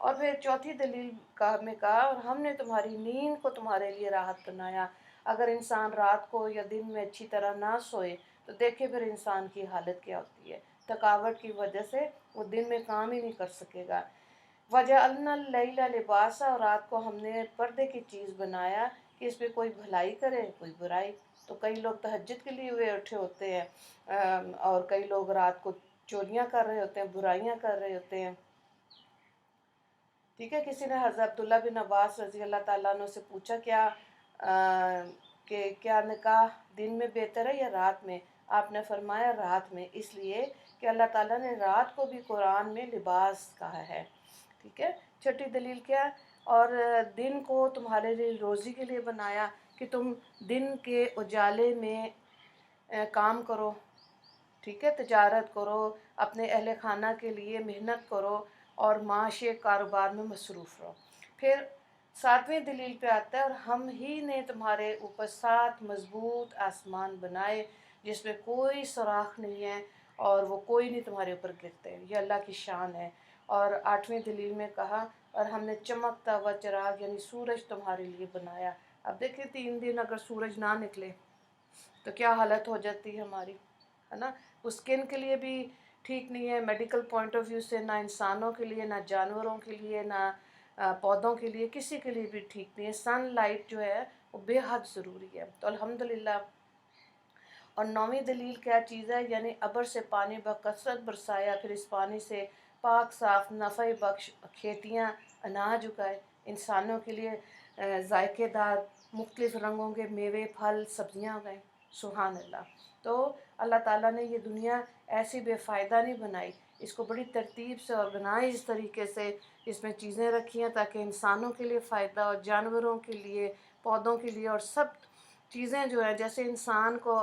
اور پھر چوتھی دلیل کا میں کہا اور ہم نے تمہاری نیند کو تمہارے لیے راحت بنایا۔ اگر انسان رات کو یا دن میں اچھی طرح نہ سوئے تو دیکھے پھر انسان کی حالت کیا ہوتی ہے، تھکاوٹ کی وجہ سے وہ دن میں کام ہی نہیں کر سکے گا۔ وَجَعَلْنَا اللَّيْلَ لِبَاسًا، اور رات کو ہم نے پردے کی چیز بنایا کہ اس پہ کوئی بھلائی کرے کوئی برائی۔ تو کئی لوگ تہجد کے لیے ہوئے اٹھے ہوتے ہیں، اور کئی لوگ رات کو چوریاں کر رہے ہوتے ہیں، برائیاں کر رہے ہوتے ہیں۔ ٹھیک ہے، کسی نے حضرت عبداللہ بن عباس رضی اللہ تعالیٰ عنہ سے پوچھا کہ کیا نکاح دن میں بہتر ہے یا رات میں؟ آپ نے فرمایا رات میں، اس لیے کہ اللہ تعالیٰ نے رات کو بھی قرآن میں لباس کہا ہے۔ ٹھیک ہے، چھٹی دلیل کیا؟ اور دن کو تمہارے لیے روزی کے لیے بنایا کہ تم دن کے اجالے میں کام کرو، ٹھیک ہے، تجارت کرو، اپنے اہل خانہ کے لیے محنت کرو اور معاشی کاروبار میں مصروف رہو۔ پھر ساتویں دلیل پہ آتا ہے اور ہم ہی نے تمہارے اوپر 7 مضبوط آسمان بنائے جس میں کوئی سوراخ نہیں ہے اور وہ کوئی نہیں تمہارے اوپر گرتے، یہ اللہ کی شان ہے۔ اور 8ویں دلیل میں کہا اور ہم نے چمکتا ہوا چراغ یعنی سورج تمہارے لیے بنایا۔ اب دیکھیں 3 دن اگر سورج نہ نکلے تو کیا حالت ہو جاتی ہے ہماری، ہے نا؟ وہ اسکن کے لیے بھی ٹھیک نہیں ہے، میڈیکل پوائنٹ آف ویو سے، نہ انسانوں کے لیے، نہ جانوروں کے لیے، نہ پودوں کے لیے، کسی کے لیے بھی ٹھیک نہیں ہے۔ سن لائٹ جو ہے وہ بے حد ضروری ہے، تو الحمدللہ۔ اور 9ویں دلیل کیا چیز ہے؟ یعنی ابر سے پانی بکثرت برسایا، پھر اس پانی سے پاک صاف نفع بخش کھیتیاں اناج اگائے، انسانوں کے لیے ذائقے دار مختلف رنگوں کے میوے پھل سبزیاں اگائیں۔ سبحان اللہ۔ تو اللہ تعالیٰ نے یہ دنیا ایسی بے فائدہ نہیں بنائی، اس کو بڑی ترتیب سے آرگنائز طریقے سے اس میں چیزیں رکھی ہیں تاکہ انسانوں کے لیے فائدہ اور جانوروں کے لیے، پودوں کے لیے، اور سب چیزیں جو ہیں جیسے انسان کو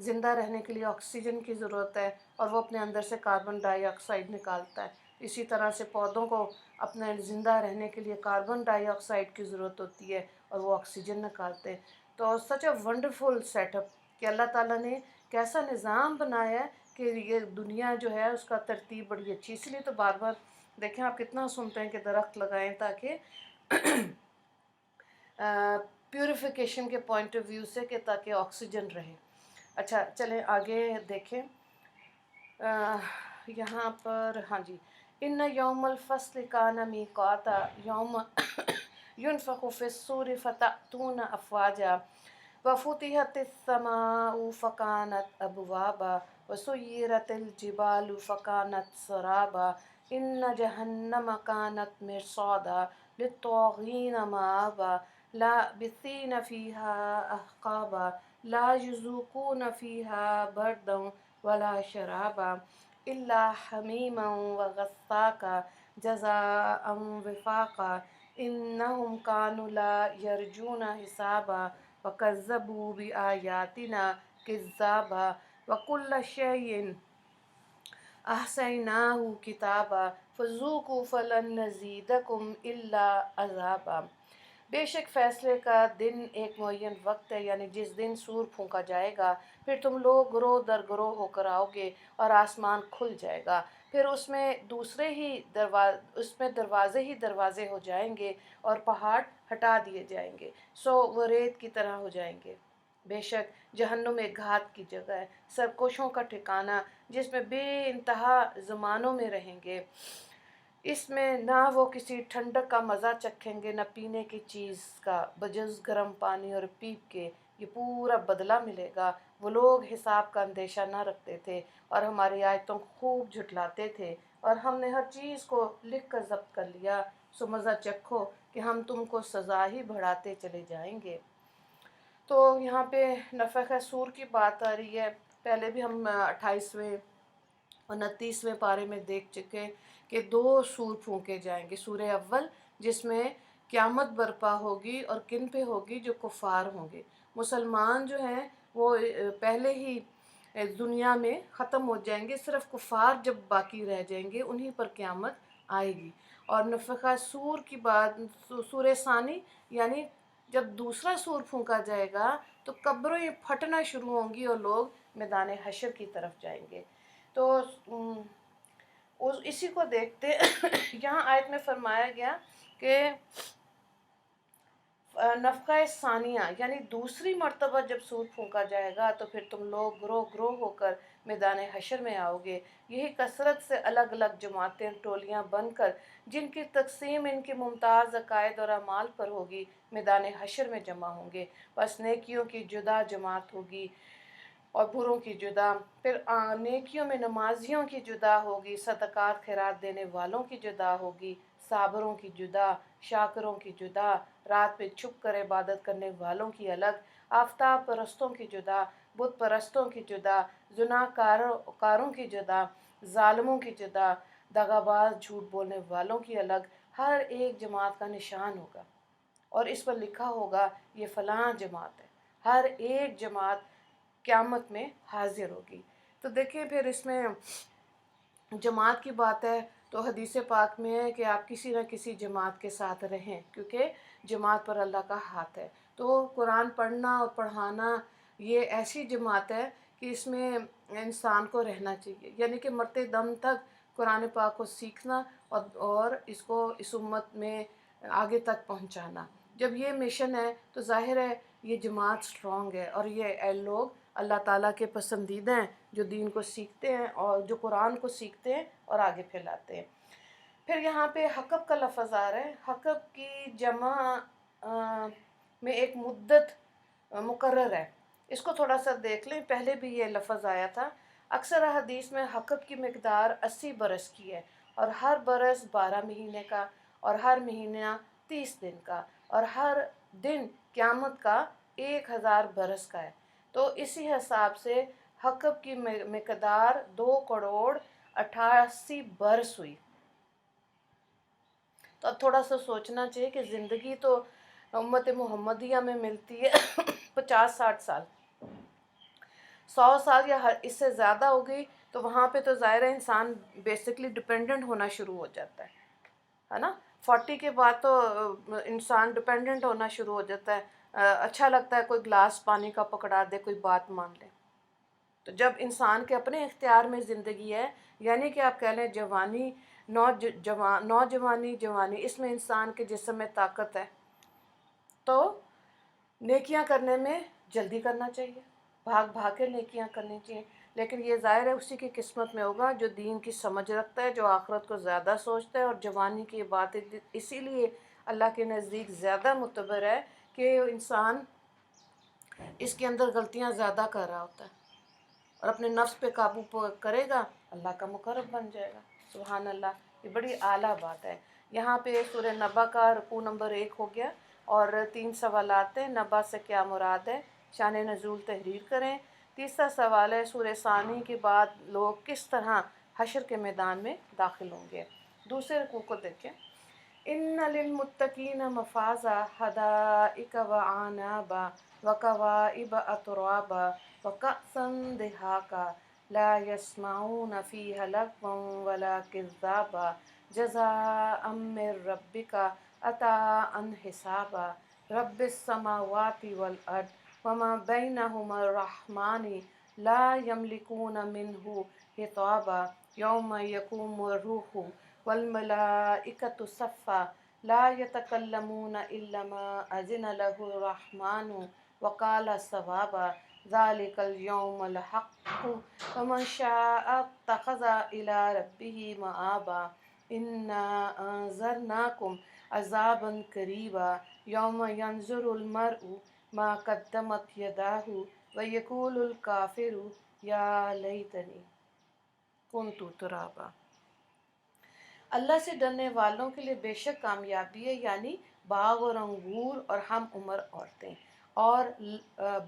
زندہ رہنے کے لیے آکسیجن کی ضرورت ہے اور وہ اپنے اندر سے کاربن ڈائی آکسائڈ نکالتا ہے، اسی طرح سے پودوں کو اپنے زندہ رہنے کے لیے کاربن ڈائی آکسائڈ کی ضرورت ہوتی ہے اور وہ آکسیجن نکالتے ہیں۔ تو سچ اے ونڈرفل سیٹ اپ کہ اللہ تعالیٰ نے کیسا نظام بنایا ہے کہ یہ دنیا جو ہے اس کا ترتیب بڑی اچھی، اس لیے تو بار بار دیکھیں آپ کتنا سنتے ہیں کہ درخت لگائیں تاکہ پیوریفیکیشن کے پوائنٹ آف ویو سے کہ تاکہ آکسیجن رہے۔ اچھا چلیں آگے دیکھیں، یہاں پر ہاں جی، ان یوم الفصل کان میقاتا یوم ينفخ في الصور فتأتون افواجا وفتحت السماء فكانت ابوابا وسيرت الجبال فكانت سرابا ان جهنم كانت مرصادا للطاغين مآبا لابثين فيها احقابا لا يذوقون فيها بردا ولا شرابا الا حميما وغساقا جزاء وفاقا انہم کانوا لا یرجون حسابا وکذبوا بآیاتنا کذابا وکل شیء احصیناہ کتابا فذوقوا فلن نزیدکم الا عذابا۔ بے شک فیصلے کا دن ایک معین وقت ہے، یعنی جس دن سور پھونکا جائے گا، پھر تم لوگ گروہ در گروہ ہو کر آؤ گے اور آسمان کھل جائے گا، پھر اس میں دروازے ہی دروازے ہو جائیں گے اور پہاڑ ہٹا دیے جائیں گے، سو وہ ریت کی طرح ہو جائیں گے۔ بے شک جہنم ایک گھات کی جگہ ہے، سرکشوں کا ٹھکانہ، جس میں بے انتہا زمانوں میں رہیں گے۔ اس میں نہ وہ کسی ٹھنڈک کا مزہ چکھیں گے، نہ پینے کی چیز کا بجز گرم پانی اور پیپ کے، یہ پورا بدلہ ملے گا۔ وہ لوگ حساب کا اندیشہ نہ رکھتے تھے اور ہماری آیتوں کو خوب جھٹلاتے تھے، اور ہم نے ہر چیز کو لکھ کر ضبط کر لیا، سو مزہ چکھو کہ ہم تم کو سزا ہی بڑھاتے چلے جائیں گے۔ تو یہاں پہ نفخ صور کی بات آ رہی ہے، پہلے بھی ہم 28ویں 29ویں پارے میں دیکھ چکے کہ 2 سور پھونکے جائیں گے۔ سورہ اول جس میں قیامت برپا ہوگی اور کن پہ ہوگی؟ جو کفار ہوں گے۔ مسلمان جو ہیں وہ پہلے ہی دنیا میں ختم ہو جائیں گے، صرف کفار جب باقی رہ جائیں گے انہی پر قیامت آئے گی۔ اور نفخہ صور کی بات سورہ ثانی یعنی جب دوسرا سور پھونکا جائے گا تو قبریں پھٹنا شروع ہوں گی اور لوگ میدان حشر کی طرف جائیں گے۔ تو اسی کو دیکھتے یہاں آیت میں فرمایا گیا کہ نفقہ ثانیہ یعنی دوسری مرتبہ جب سور پھونکا جائے گا تو پھر تم لوگ گروہ گروہ ہو کر میدان حشر میں آؤ گے، یہی کثرت سے الگ الگ جماعتیں ٹولیاں بن کر جن کی تقسیم ان کے ممتاز عقائد اور اعمال پر ہوگی میدان حشر میں جمع ہوں گے۔ بس نیکیوں کی جدا جماعت ہوگی اور بروں کی جدا، پھر نیکیوں میں نمازیوں کی جدا ہوگی، صدقات خیرات دینے والوں کی جدا ہوگی، صابروں کی جدا، شاکروں کی جدا، رات پہ چھپ کر عبادت کرنے والوں کی الگ، آفتاب پرستوں کی جدا، بت پرستوں کی جدا، زنا کاروں کی جدا، ظالموں کی جدا، دغا باز جھوٹ بولنے والوں کی الگ۔ ہر ایک جماعت کا نشان ہوگا اور اس پر لکھا ہوگا یہ فلاں جماعت ہے۔ ہر ایک جماعت قیامت میں حاضر ہوگی۔ تو دیکھیں پھر اس میں جماعت کی بات ہے تو حدیث پاک میں ہے کہ آپ کسی نہ کسی جماعت کے ساتھ رہیں، کیونکہ جماعت پر اللہ کا ہاتھ ہے۔ تو قرآن پڑھنا اور پڑھانا یہ ایسی جماعت ہے کہ اس میں انسان کو رہنا چاہیے، یعنی کہ مرتے دم تک قرآن پاک کو سیکھنا اور اس کو اس امت میں آگے تک پہنچانا۔ جب یہ مشن ہے تو ظاہر ہے یہ جماعت سٹرونگ ہے اور یہ لوگ اللہ تعالیٰ کے پسندیدہ ہیں جو دین کو سیکھتے ہیں اور جو قرآن کو سیکھتے ہیں اور آگے پھیلاتے ہیں۔ پھر یہاں پہ حقب کا لفظ آ رہا ہے۔ حقب کی جمع میں ایک مدت مقرر ہے، اس کو تھوڑا سا دیکھ لیں، پہلے بھی یہ لفظ آیا تھا۔ اکثر حدیث میں حقب کی مقدار 80 برس کی ہے اور ہر برس 12 مہینے کا اور ہر مہینہ 30 دن کا اور ہر دن قیامت کا 1000 برس کا ہے۔ تو اسی حساب سے حقب کی مقدار 2 کروڑ 88 برس ہوئی۔ تو اب تھوڑا سا سوچنا چاہیے کہ زندگی تو امت محمدیہ میں ملتی ہے 50-60 سال، 100 سال یا اس سے زیادہ ہو گئی تو وہاں پہ تو ظاہر ہے انسان بیسکلی ڈپینڈنٹ ہونا شروع ہو جاتا ہے نا۔ 40 کے بعد تو انسان ڈپینڈنٹ ہونا شروع ہو جاتا ہے، اچھا لگتا ہے کوئی گلاس پانی کا پکڑا دے، کوئی بات مان لے۔ تو جب انسان کے اپنے اختیار میں زندگی ہے، یعنی کہ آپ کہہ لیں جوانی، نوجوانی، جوانی، اس میں انسان کے جسم میں طاقت ہے تو نیکیاں کرنے میں جلدی کرنا چاہیے، بھاگ بھاگ کے نیکیاں کرنی چاہیے۔ لیکن یہ ظاہر ہے اسی کی قسمت میں ہوگا جو دین کی سمجھ رکھتا ہے، جو آخرت کو زیادہ سوچتا ہے۔ اور جوانی کی باتیں اسی لیے اللہ کے نزدیک زیادہ معتبر ہے کہ انسان اس کے اندر غلطیاں زیادہ کر رہا ہوتا ہے اور اپنے نفس پہ قابو کرے گا، اللہ کا مقرب بن جائے گا۔ سبحان اللہ، یہ بڑی اعلیٰ بات ہے۔ یہاں پہ سورہ نبا کا رکوع نمبر 1 ہو گیا اور 3 سوالات ہیں۔ نبا سے کیا مراد ہے، شان نزول تحریر کریں۔ تیسرا سوال ہے سورہ ثانی کے بعد لوگ کس طرح حشر کے میدان میں داخل ہوں گے۔ دوسرے رکوع کو دیکھیں۔ ان للمتقین مفازا حدائق وعنابا وکواعب اترابا وکأسا دہاقا لا یسمعون فیہا لغوا ولا کذابا جزاء من ربک عطاء حسابا رب السماوات والارض وما بینہما الرحمن لا یملکون منہ خطابا یوم یقوم الروح والملائکۃ صفا لا یتکلمون الا ما اذن له الرحمن وقال صوابا ذلک الیوم الحق فمن شاء اتخذ الی ربہ مآبا انا انذرناکم عذابا قریبا یوم ینظر المرء ما قدمت یداہ ویقول الکافر یا لیتنی کنت ترابا۔ اللہ سے ڈرنے والوں کے لیے بے شک کامیابی ہے، یعنی باغ اور انگور اور ہم عمر عورتیں اور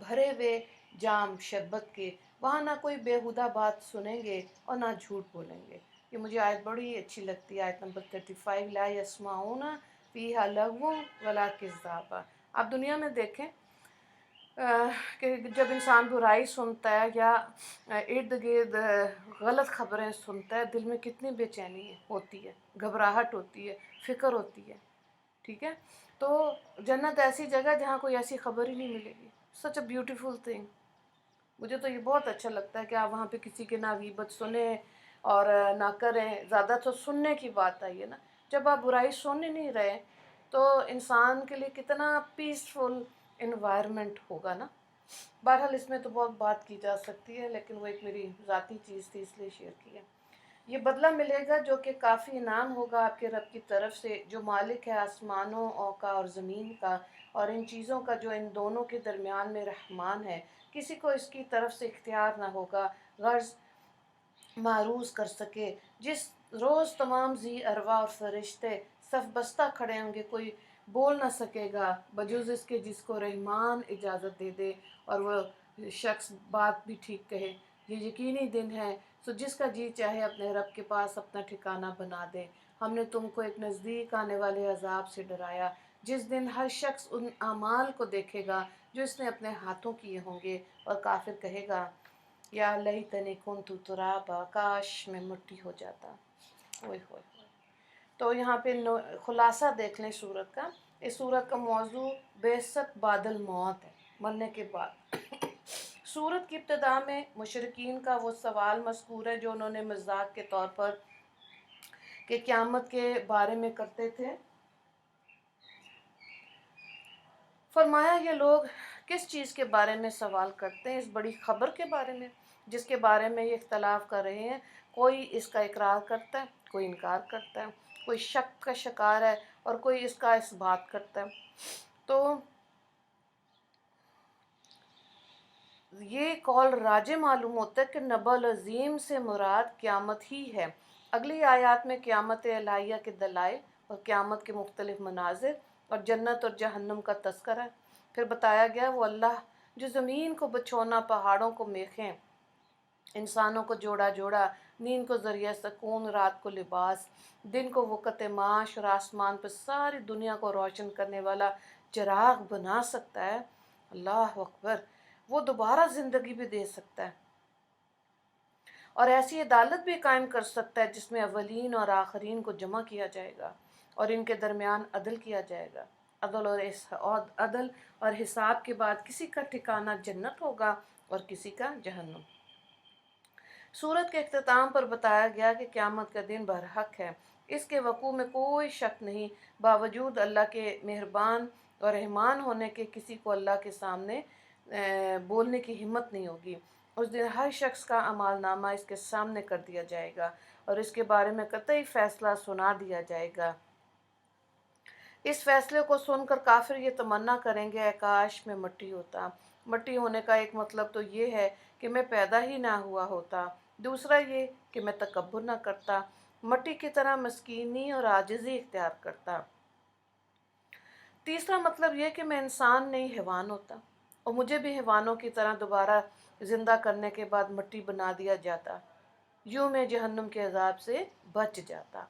بھرے ہوئے جام شربت کے، وہاں نہ کوئی بیہودہ بات سنیں گے اور نہ جھوٹ بولیں گے۔ یہ مجھے آیت بڑی اچھی لگتی ہے، آیت نمبر 35، لا یسمعون فیہا لغوا ولا کذابا۔ آپ دنیا میں دیکھیں کہ جب انسان برائی سنتا ہے یا ارد گرد غلط خبریں سنتا ہے، دل میں کتنی بے چینی ہوتی ہے، گھبراہٹ ہوتی ہے، فکر ہوتی ہے، ٹھیک ہے۔ تو جنت ایسی جگہ جہاں کوئی ایسی خبر ہی نہیں ملے گی، سچ اے بیوٹیفل تھنگ۔ مجھے تو یہ بہت اچھا لگتا ہے کہ آپ وہاں پہ کسی کے نہ غیبت سنیں، اور نہ کریں. زیادہ تو سننے کی بات آئی ہے نا. جب آپ برائی سن ہی نہیں رہے تو انسان کے لیے کتنا پیسفل انوائرمنٹ ہوگا نا. بہرحال اس میں تو بہت بات کی جا سکتی ہے، لیکن وہ ایک میری ذاتی چیز تھی اس لیے شیئر کی ہے. یہ بدلہ ملے گا جو کہ کافی انعام ہوگا آپ کے رب کی طرف سے، جو مالک ہے آسمانوں کا اور زمین کا اور ان چیزوں کا، جو ان دونوں کے درمیان میں رحمان ہے. کسی کو اس کی طرف سے اختیار نہ ہوگا غرض معروض کر سکے. جس روز تمام ذی ارواح اور فرشتے صف بستہ کھڑے ہوں گے، کوئی بول نہ سکے گا بجز اس کے جس کو رحمان اجازت دے دے اور وہ شخص بات بھی ٹھیک کہے. یہ یقینی دن ہے، سو جس کا جی چاہے اپنے رب کے پاس اپنا ٹھکانہ بنا دے. ہم نے تم کو ایک نزدیک آنے والے عذاب سے ڈرایا، جس دن ہر شخص ان اعمال کو دیکھے گا جو اس نے اپنے ہاتھوں کیے ہوں گے، اور کافر کہے گا یا لیتنی کنت ترابا، کاش میں مٹی ہو جاتا. اوئے ہوئے. تو یہاں پہ خلاصہ دیکھ لیں سورت کا. اس سورت کا موضوع بعثت بعد الموت ہے، مرنے کے بعد. سورت کی ابتدا میں مشرکین کا وہ سوال مذکور ہے جو انہوں نے مذاق کے طور پر کہ قیامت کے بارے میں کرتے تھے. فرمایا یہ لوگ کس چیز کے بارے میں سوال کرتے ہیں؟ اس بڑی خبر کے بارے میں جس کے بارے میں یہ اختلاف کر رہے ہیں. کوئی اس کا اقرار کرتا ہے، کوئی انکار کرتا ہے، کوئی شک کا شکار ہے اور کوئی اس کا اس بات کرتا ہے. تو یہ قول راجع معلوم ہوتا ہے کہ نبأ العظیم سے مراد قیامت ہی ہے. اگلی آیات میں قیامت الہیہ کے دلائل اور قیامت کے مختلف مناظر اور جنت اور جہنم کا تذکرہ ہے. پھر بتایا گیا وہ اللہ جو زمین کو بچھونا، پہاڑوں کو میخیں، انسانوں کو جوڑا جوڑا، نیند کو ذریعہ سکون، رات کو لباس، دن کو وقت معاش اور آسمان پر ساری دنیا کو روشن کرنے والا چراغ بنا سکتا ہے. اللہ اکبر. وہ دوبارہ زندگی بھی دے سکتا ہے اور ایسی عدالت بھی قائم کر سکتا ہے جس میں اولین اور آخرین کو جمع کیا جائے گا اور ان کے درمیان عدل کیا جائے گا. عدل اور حساب کے بعد کسی کا ٹھکانہ جنت ہوگا اور کسی کا جہنم. سورت کے اختتام پر بتایا گیا کہ قیامت کا دن برحق ہے، اس کے وقوع میں کوئی شک نہیں. باوجود اللہ کے مہربان اور رحمان ہونے کے کسی کو اللہ کے سامنے بولنے کی ہمت نہیں ہوگی. اس دن ہر شخص کا اعمال نامہ اس کے سامنے کر دیا جائے گا اور اس کے بارے میں قطعی فیصلہ سنا دیا جائے گا. اس فیصلے کو سن کر کافر یہ تمنا کریں گے اے کاش میں مٹی ہوتا. مٹی ہونے کا ایک مطلب تو یہ ہے کہ میں پیدا ہی نہ ہوا ہوتا، دوسرا یہ کہ میں تکبر نہ کرتا، مٹی کی طرح مسکینی اور عاجزی اختیار کرتا، تیسرا مطلب یہ کہ میں انسان نہیں حیوان ہوتا اور مجھے بھی حیوانوں کی طرح دوبارہ زندہ کرنے کے بعد مٹی بنا دیا جاتا، یوں میں جہنم کے عذاب سے بچ جاتا.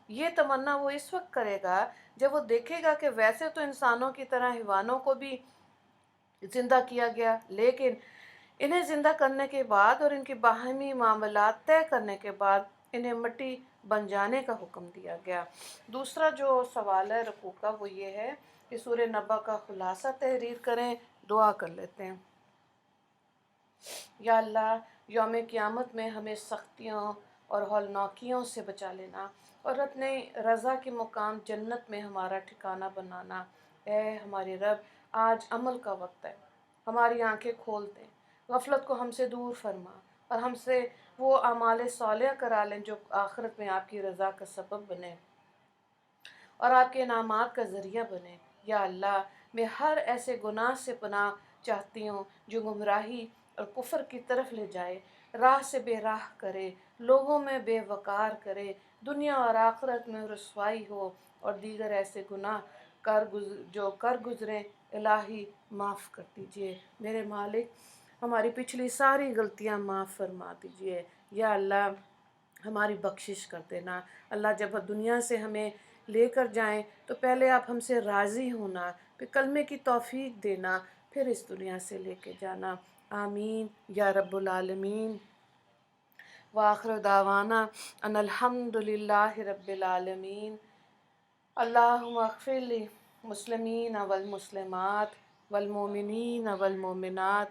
یہ تمنا وہ اس وقت کرے گا جب وہ دیکھے گا کہ ویسے تو انسانوں کی طرح حیوانوں کو بھی زندہ کیا گیا، لیکن انہیں زندہ کرنے کے بعد اور ان کی باہمی معاملات طے کرنے کے بعد انہیں مٹی بن جانے کا حکم دیا گیا. دوسرا جو سوال ہے رکوع کا وہ یہ ہے کہ سورہ نبا کا خلاصہ تحریر کریں. دعا کر لیتے ہیں. یا اللہ یوم قیامت میں ہمیں سختیوں اور ہولناکیوں سے بچا لینا اور اپنے رضا کے مقام جنت میں ہمارا ٹھکانہ بنانا. اے ہمارے رب آج عمل کا وقت ہے، ہماری آنکھیں کھول دیں، غفلت کو ہم سے دور فرما اور ہم سے وہ اعمال صالحہ کرا لیں جو آخرت میں آپ کی رضا کا سبب بنے اور آپ کے انعامات کا ذریعہ بنے. یا اللہ میں ہر ایسے گناہ سے پناہ چاہتی ہوں جو گمراہی اور کفر کی طرف لے جائے، راہ سے بے راہ کرے، لوگوں میں بے وقار کرے، دنیا اور آخرت میں رسوائی ہو، اور دیگر ایسے گناہ جو کر گزریں الہی معاف کر دیجئے. میرے مالک ہماری پچھلی ساری غلطیاں معاف فرما دیجئے. یا اللہ ہماری بخشش کر دینا. اللہ جب دنیا سے ہمیں لے کر جائیں تو پہلے آپ ہم سے راضی ہونا، پھر کلمے کی توفیق دینا، پھر اس دنیا سے لے کے جانا. آمین یا رب العالمین. وآخر دعوانا ان الحمد للہ رب العالمین. اللہم اغفر للمسلمین والمسلمات والمؤمنین والمؤمنات.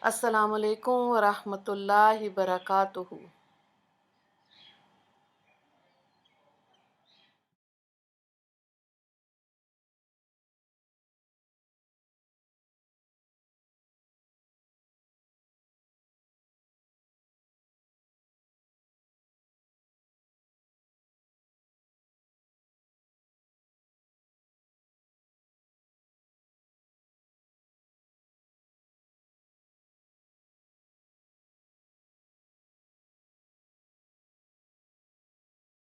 السلام علیکم ورحمۃ اللہ وبرکاتہ.